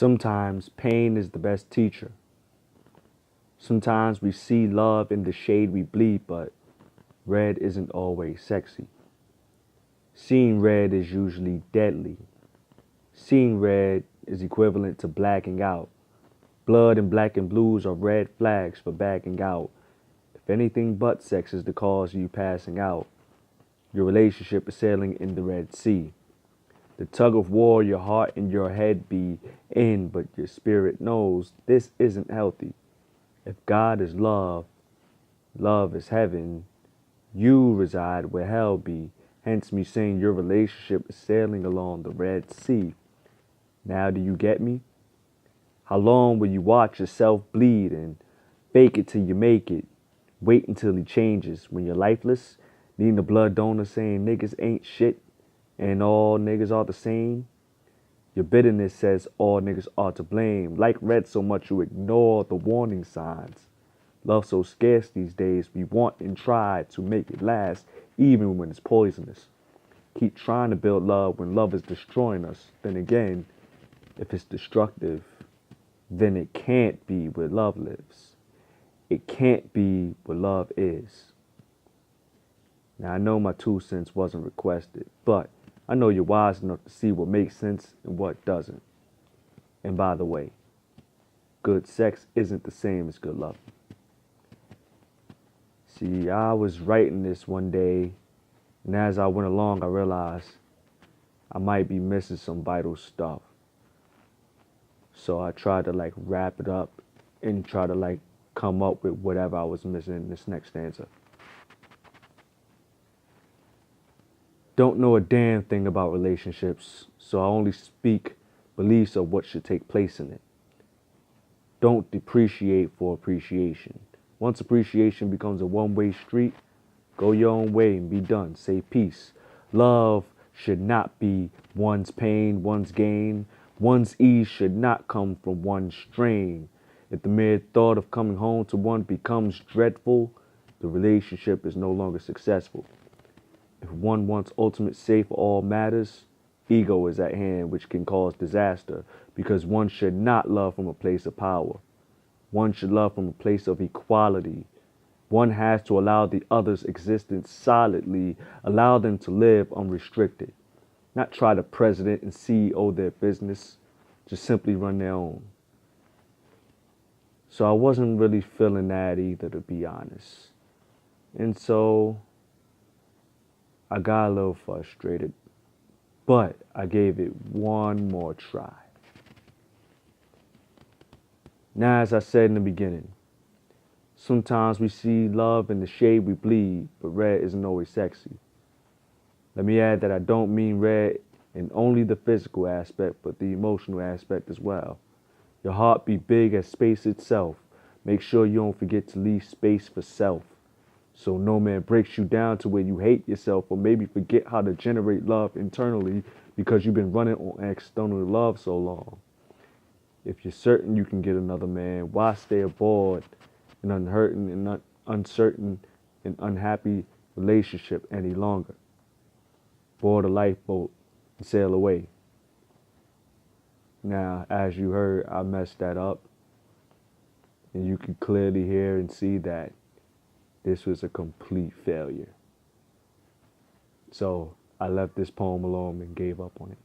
Sometimes pain is the best teacher. Sometimes we see love in the shade we bleed, but red isn't always sexy. Seeing red is usually deadly. Seeing red is equivalent to blacking out. Blood and black and blues are red flags for backing out. If anything but sex is the cause of you passing out, your relationship is sailing in the Red Sea. The tug of war your heart and your head be in, but your spirit knows this isn't healthy. If God is love, love is heaven, you reside where hell be. Hence me saying your relationship is sailing along the Red Sea. Now do you get me? How long will you watch yourself bleed and fake it till you make it? Wait until he changes. When you're lifeless, needing a blood donor saying niggas ain't shit and all niggas are the same. Your bitterness says all niggas are to blame. Like red so much you ignore the warning signs. Love so scarce these days, we want and try to make it last, even when it's poisonous. Keep trying to build love when love is destroying us. Then again, if it's destructive, then it can't be where love lives. It can't be where love is. Now I know my 2 cents wasn't requested, but I know you're wise enough to see what makes sense and what doesn't. And by the way, good sex isn't the same as good love. See, I was writing this one day, and as I went along, I realized I might be missing some vital stuff. So I tried to wrap it up and try to come up with whatever I was missing in this next stanza. Don't know a damn thing about relationships, so I only speak beliefs of what should take place in it. Don't depreciate for appreciation. Once appreciation becomes a one-way street, go your own way and be done. Say peace. Love should not be one's pain, one's gain. One's ease should not come from one's strain. If the mere thought of coming home to one becomes dreadful, the relationship is no longer successful. If one wants ultimate say for all matters, ego is at hand, which can cause disaster, because one should not love from a place of power. One should love from a place of equality. One has to allow the other's existence solidly, allow them to live unrestricted. Not try to president and CEO their business, just simply run their own. So I wasn't really feeling that either, to be honest. And so I got a little frustrated, but I gave it one more try. Now, as I said in the beginning, sometimes we see love in the shade we bleed, but red isn't always sexy. Let me add that I don't mean red in only the physical aspect, but the emotional aspect as well. Your heart be big as space itself. Make sure you don't forget to leave space for self. So no man breaks you down to where you hate yourself or maybe forget how to generate love internally because you've been running on external love so long. If you're certain you can get another man, why stay aboard an uncertain and unhappy relationship any longer? Board a lifeboat and sail away. Now, as you heard, I messed that up. And you can clearly hear and see that this was a complete failure. So I left this poem alone and gave up on it.